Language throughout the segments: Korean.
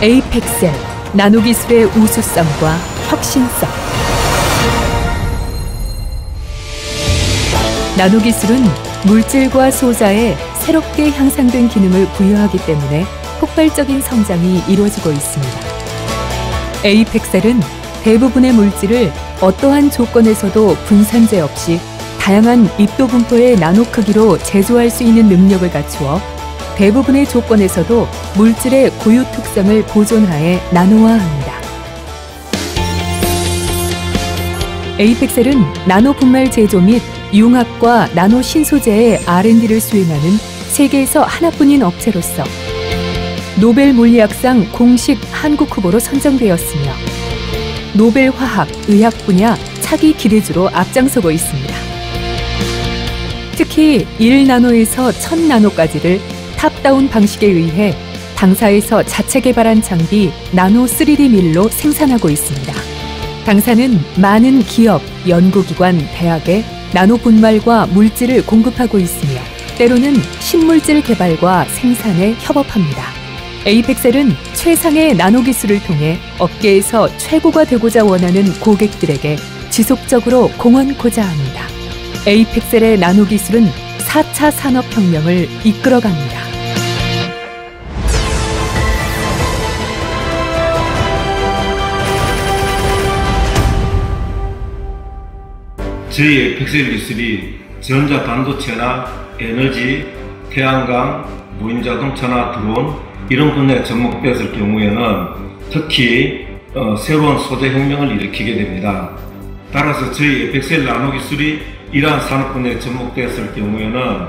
에이펙셀, 나노기술의 우수성과 혁신성. 나노기술은 물질과 소자에 새롭게 향상된 기능을 부여하기 때문에 폭발적인 성장이 이루어지고 있습니다. 에이펙셀은 대부분의 물질을 어떠한 조건에서도 분산재 없이 다양한 입도 분포의 나노 크기로 제조할 수 있는 능력을 갖추어 대부분의 조건에서도 물질의 고유 특성을 보존하에 나노화합니다. 에이펙셀은 나노 분말 제조 및 융합과 나노 신소재의 R&D를 수행하는 세계에서 하나뿐인 업체로서 노벨 물리학상 공식 한국 후보로 선정되었으며 노벨 화학, 의학 분야 차기 기대주로 앞장서고 있습니다. 특히 1나노에서 1000나노까지를 탑다운 방식에 의해 당사에서 자체 개발한 장비 나노 3D 밀로 생산하고 있습니다. 당사는 많은 기업, 연구기관, 대학에 나노 분말과 물질을 공급하고 있으며 때로는 신물질 개발과 생산에 협업합니다. 에이펙셀은 최상의 나노 기술을 통해 업계에서 최고가 되고자 원하는 고객들에게 지속적으로 공헌고자 합니다. 에이펙셀의 나노 기술은 4차 산업혁명을 이끌어갑니다. 저희 에이펙셀 기술이 전자 반도체나 에너지, 태양광, 무인자동차나 드론 이런 분야에 접목되었을 경우에는 특히 새로운 소재 혁명을 일으키게 됩니다. 따라서 저희 에이펙셀 나노 기술이 이러한 산업 분야에 접목되었을 경우에는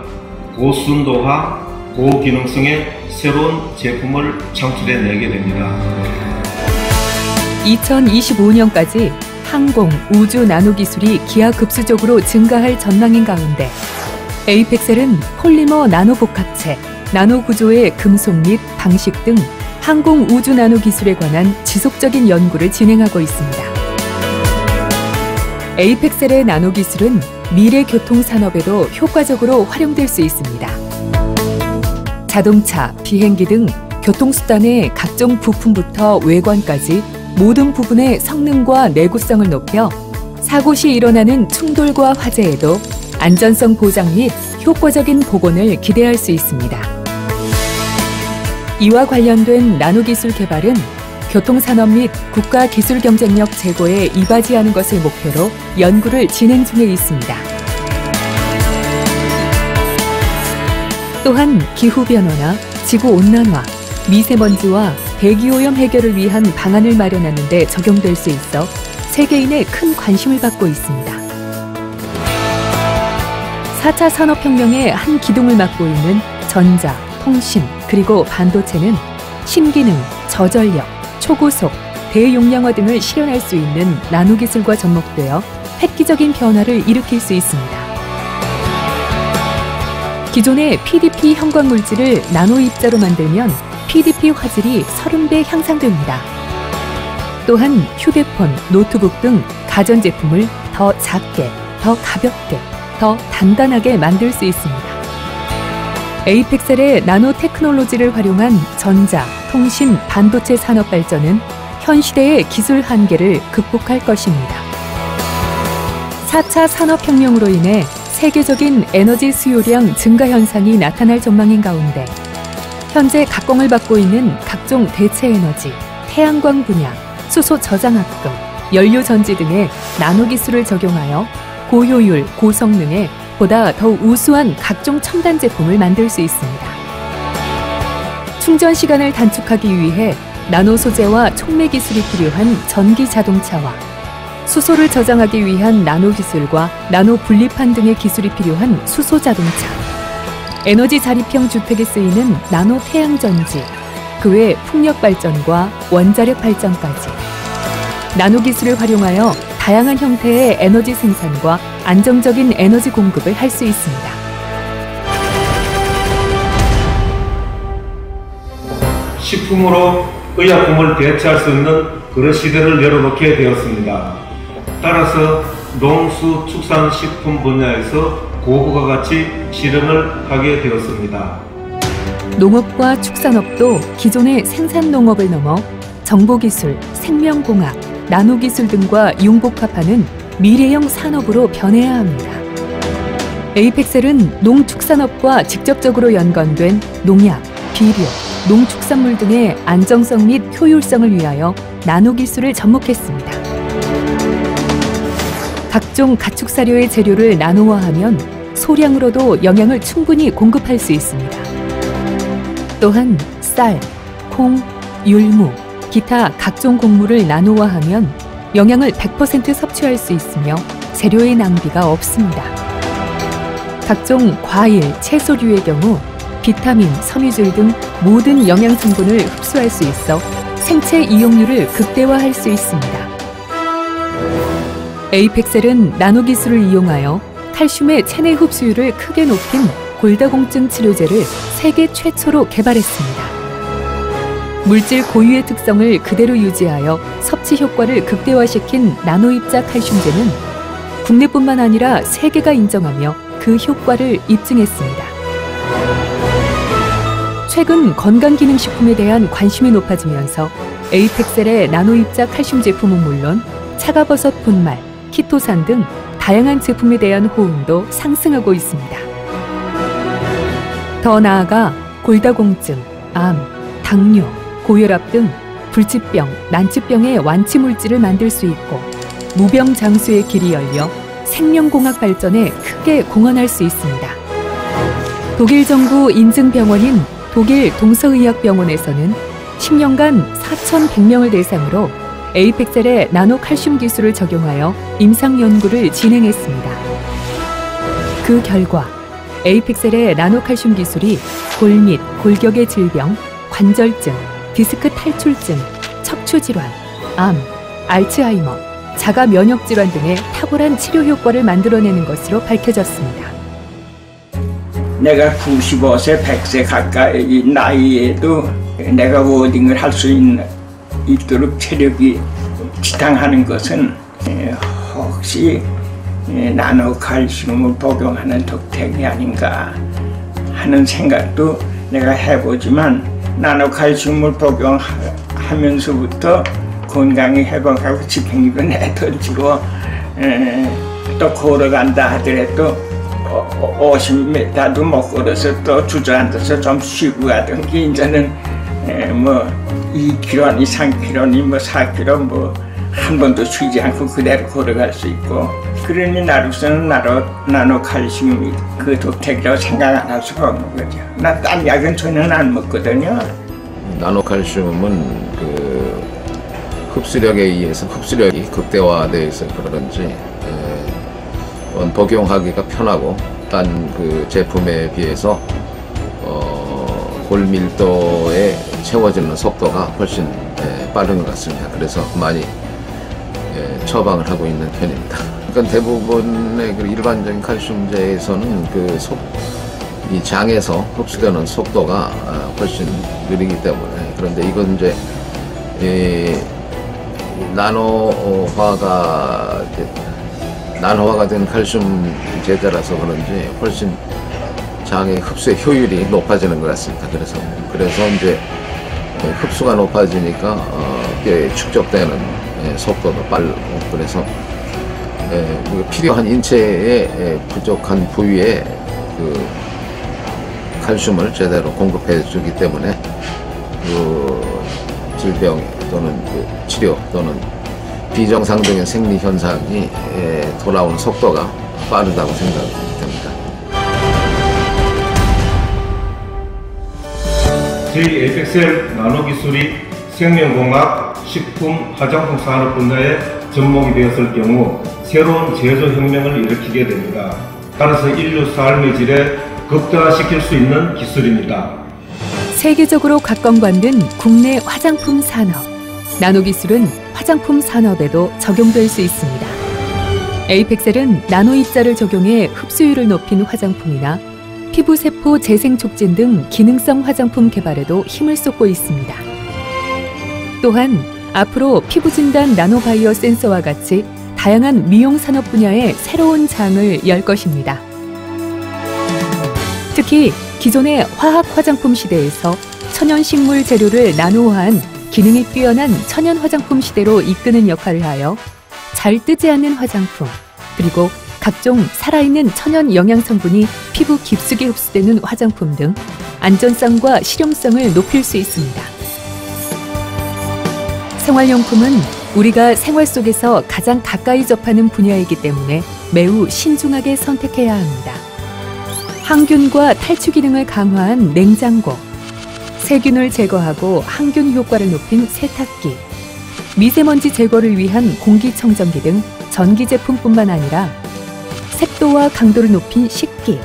고순도화, 고기능성의 새로운 제품을 창출해내게 됩니다. 2025년까지 항공, 우주 나노 기술이 기하급수적으로 증가할 전망인 가운데 에이펙셀은 폴리머 나노 복합체, 나노 구조의 금속 및 방식 등 항공 우주 나노 기술에 관한 지속적인 연구를 진행하고 있습니다. 에이펙셀의 나노 기술은 미래 교통 산업에도 효과적으로 활용될 수 있습니다. 자동차, 비행기 등 교통수단의 각종 부품부터 외관까지 모든 부분의 성능과 내구성을 높여 사고 시 일어나는 충돌과 화재에도 안전성 보장 및 효과적인 복원을 기대할 수 있습니다. 이와 관련된 나노기술 개발은 교통산업 및 국가 기술 경쟁력 제고에 이바지하는 것을 목표로 연구를 진행 중에 있습니다. 또한 기후변화나 지구온난화, 미세먼지와 대기오염 해결을 위한 방안을 마련하는 데 적용될 수 있어 세계인의 큰 관심을 받고 있습니다. 4차 산업혁명의 한 기둥을 맡고 있는 전자, 통신, 그리고 반도체는 신기능, 저전력, 초고속, 대용량화 등을 실현할 수 있는 나노기술과 접목되어 획기적인 변화를 일으킬 수 있습니다. 기존의 PDP 형광물질을 나노 입자로 만들면 PDP 화질이 30배 향상됩니다. 또한 휴대폰, 노트북 등 가전제품을 더 작게, 더 가볍게, 더 단단하게 만들 수 있습니다. 에이펙셀의 나노 테크놀로지를 활용한 전자, 통신, 반도체 산업 발전은 현 시대의 기술 한계를 극복할 것입니다. 4차 산업혁명으로 인해 세계적인 에너지 수요량 증가 현상이 나타날 전망인 가운데 현재 각광을 받고 있는 각종 대체 에너지, 태양광 분야, 수소 저장합금, 연료 전지 등의 나노 기술을 적용하여 고효율, 고성능의 보다 더 우수한 각종 첨단 제품을 만들 수 있습니다. 충전 시간을 단축하기 위해 나노 소재와 촉매 기술이 필요한 전기 자동차와 수소를 저장하기 위한 나노 기술과 나노 분리판 등의 기술이 필요한 수소 자동차, 에너지 자립형 주택에 쓰이는 나노 태양전지, 그 외 풍력 발전과 원자력 발전까지 나노 기술을 활용하여 다양한 형태의 에너지 생산과 안정적인 에너지 공급을 할 수 있습니다. 식품으로 의약품을 대체할 수 없는 그런 시대를 열어놓게 되었습니다. 따라서 농수축산식품 분야에서 고부가가치 실험을 하게 되었습니다. 농업과 축산업도 기존의 생산 농업을 넘어 정보기술, 생명공학, 나노기술 등과 융복합하는 미래형 산업으로 변해야 합니다. 에이펙셀은 농축산업과 직접적으로 연관된 농약, 비료, 농축산물 등의 안정성 및 효율성을 위하여 나노기술을 접목했습니다. 각종 가축사료의 재료를 나노화하면 소량으로도 영양을 충분히 공급할 수 있습니다. 또한 쌀, 콩, 율무, 기타 각종 곡물을 나노화하면 영양을 100% 섭취할 수 있으며 재료의 낭비가 없습니다. 각종 과일, 채소류의 경우 비타민, 섬유질 등 모든 영양 성분을 흡수할 수 있어 생체 이용률을 극대화할 수 있습니다. 에이펙셀은 나노기술을 이용하여 칼슘의 체내 흡수율을 크게 높인 골다공증 치료제를 세계 최초로 개발했습니다. 물질 고유의 특성을 그대로 유지하여 섭취 효과를 극대화시킨 나노입자 칼슘제는 국내뿐만 아니라 세계가 인정하며 그 효과를 입증했습니다. 최근 건강기능식품에 대한 관심이 높아지면서 에이펙셀의 나노입자 칼슘 제품은 물론 차가버섯 분말, 키토산 등 다양한 제품에 대한 호응도 상승하고 있습니다. 더 나아가 골다공증, 암, 당뇨, 고혈압 등 불치병, 난치병의 완치 물질을 만들 수 있고 무병장수의 길이 열려 생명공학 발전에 크게 공헌할 수 있습니다. 독일 정부 인증 병원인 독일 동서의학병원에서는 10년간 4,100명을 대상으로 에이펙셀의 나노칼슘 기술을 적용하여 임상 연구를 진행했습니다. 그 결과 에이펙셀의 나노칼슘 기술이 골 및 골격의 질병, 관절증, 디스크 탈출증, 척추질환, 암, 알츠하이머, 자가 면역질환 등의 탁월한 치료 효과를 만들어내는 것으로 밝혀졌습니다. 내가 95세, 100세 가까이 나이에도 내가 워딩을 할 수 있도록 체력이 지탱하는 것은 혹시 나노칼슘을 복용하는 덕택이 아닌가 하는 생각도 내가 해보지만 나노칼슘을 복용하면서부터 건강이 회복하고 집행력을 내던지고 또 걸어간다 하더라도 50m도 못 걸어서 또 주저앉아서 좀 쉬고 가든지 이제는 뭐 2km니 3km니 뭐 4km 뭐 한 번도 쉬지 않고 그대로 걸어갈 수 있고 그러니 나로서는 나노칼슘이 그 독택이라고 생각 안 할 수가 없는 거죠. 나 딴 약은 전혀 안 먹거든요. 나노칼슘은 그 흡수력에 의해서 흡수력이 극대화되어 있어 그런지 복용하기가 편하고 딴 그 제품에 비해서 골밀도에 채워지는 속도가 훨씬 빠른 것 같습니다. 그래서 많이 처방을 하고 있는 편입니다. 그러니까 대부분의 그 일반적인 칼슘제에서는 이 장에서 흡수되는 속도가 훨씬 느리기 때문에 그런데 이건 이제 나노화가 된 칼슘 제제라서 그런지 훨씬 장의 흡수의 효율이 높아지는 것 같습니다. 그래서 이제 흡수가 높아지니까 뼈에 축적되는 속도도 빠르고 그래서 필요한 인체의 부족한 부위에 그 칼슘을 제대로 공급해 주기 때문에 그 질병 또는 그 치료 또는 비정상적인 생리 현상이 돌아오는 속도가 빠르다고 생각됩니다. 저희 에이펙셀 나노기술이 생명공학, 식품, 화장품 산업 분야에 접목이 되었을 경우 새로운 제조혁명을 일으키게 됩니다. 따라서 인류 삶의 질에 극대화시킬 수 있는 기술입니다. 세계적으로 각광받는 국내 화장품 산업. 나노기술은 화장품 산업에도 적용될 수 있습니다. 에이펙셀은 나노입자를 적용해 흡수율을 높인 화장품이나 피부세포 재생촉진 등 기능성 화장품 개발에도 힘을 쏟고 있습니다. 또한 앞으로 피부진단 나노바이오 센서와 같이 다양한 미용 산업 분야에 새로운 장을 열 것입니다. 특히 기존의 화학 화장품 시대에서 천연식물 재료를 나노화한 기능이 뛰어난 천연 화장품 시대로 이끄는 역할을 하여 잘 뜨지 않는 화장품, 그리고 각종 살아있는 천연 영양성분이 피부 깊숙이 흡수되는 화장품 등 안전성과 실용성을 높일 수 있습니다. 생활용품은 우리가 생활 속에서 가장 가까이 접하는 분야이기 때문에 매우 신중하게 선택해야 합니다. 항균과 탈취 기능을 강화한 냉장고, 세균을 제거하고 항균 효과를 높인 세탁기, 미세먼지 제거를 위한 공기청정기 등 전기 제품뿐만 아니라 색도와 강도를 높인 식기,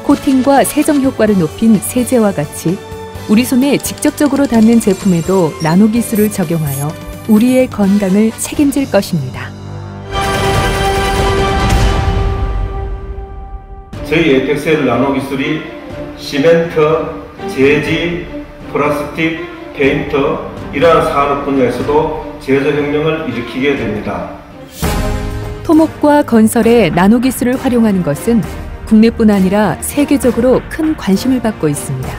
코팅과 세정 효과를 높인 세제와 같이 우리 손에 직접적으로 닿는 제품에도 나노 기술을 적용하여 우리의 건강을 책임질 것입니다. 저희 에이펙셀 나노 기술이 시멘트, 제지, 플라스틱, 페인트 이러한 산업 분야에서도 제조혁명을 일으키게 됩니다. 토목과 건설에 나노 기술을 활용하는 것은 국내뿐 아니라 세계적으로 큰 관심을 받고 있습니다.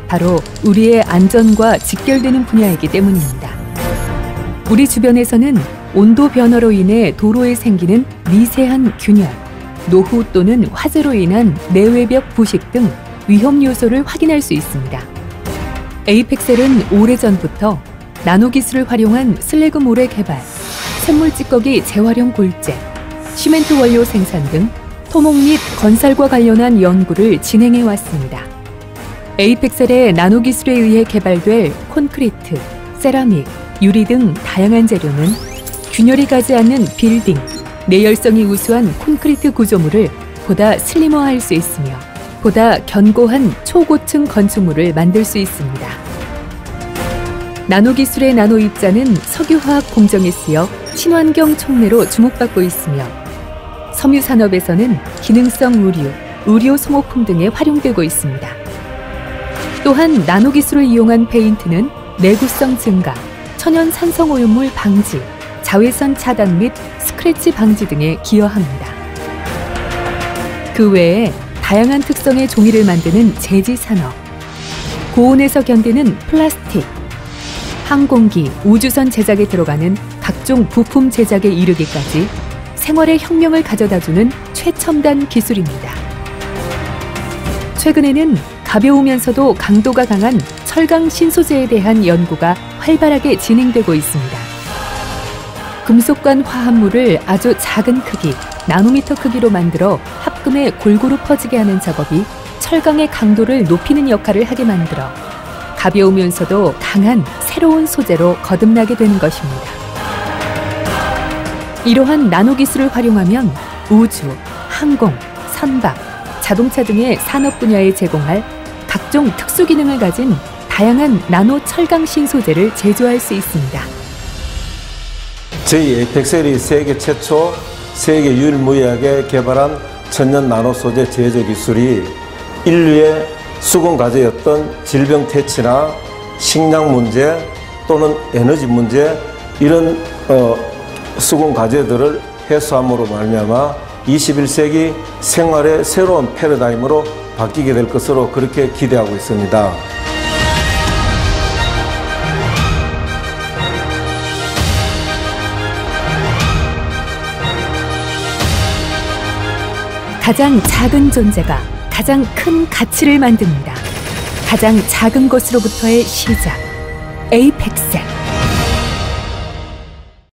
바로 우리의 안전과 직결되는 분야이기 때문입니다. 우리 주변에서는 온도 변화로 인해 도로에 생기는 미세한 균열, 노후 또는 화재로 인한 내외벽 부식 등 위험 요소를 확인할 수 있습니다. 에이펙셀은 오래전부터 나노 기술을 활용한 슬래그 모래 개발, 쇳물 찌꺼기 재활용 골재, 시멘트 원료 생산 등 토목 및 건설과 관련한 연구를 진행해 왔습니다. 에이펙셀의 나노 기술에 의해 개발될 콘크리트, 세라믹, 유리 등 다양한 재료는 균열이 가지 않는 빌딩, 내열성이 우수한 콘크리트 구조물을 보다 슬리머할 수 있으며 보다 견고한 초고층 건축물을 만들 수 있습니다. 나노 기술의 나노 입자는 석유화학 공정에 쓰여 친환경 촉매로 주목받고 있으며 섬유 산업에서는 기능성 의류, 의료 소모품 등에 활용되고 있습니다. 또한 나노 기술을 이용한 페인트는 내구성 증가, 천연 산성오염물 방지, 자외선 차단 및 스크래치 방지 등에 기여합니다. 그 외에 다양한 특성의 종이를 만드는 제지 산업, 고온에서 견디는 플라스틱, 항공기, 우주선 제작에 들어가는 각종 부품 제작에 이르기까지 생활의 혁명을 가져다주는 최첨단 기술입니다. 최근에는 가벼우면서도 강도가 강한 철강 신소재에 대한 연구가 활발하게 진행되고 있습니다. 금속관 화합물을 아주 작은 크기, 나노미터 크기로 만들어 합금에 골고루 퍼지게 하는 작업이 철강의 강도를 높이는 역할을 하게 만들어 가벼우면서도 강한 새로운 소재로 거듭나게 되는 것입니다. 이러한 나노 기술을 활용하면 우주, 항공, 선박, 자동차 등의 산업 분야에 제공할 각종 특수 기능을 가진 다양한 나노 철강 신소재를 제조할 수 있습니다. 저희 에이펙셀이 세계 최초, 세계 유일무이하게 개발한 천연 나노 소재 제조 기술이 인류의 수건 과제였던 질병 퇴치나 식량 문제 또는 에너지 문제 이런 수건 과제들을 해소함으로 말미암아 21세기 생활의 새로운 패러다임으로 바뀌게 될 것으로 그렇게 기대하고 있습니다. 가장 작은 존재가 가장 큰 가치를 만듭니다. 가장 작은 것으로부터의 시작, 에이펙셀.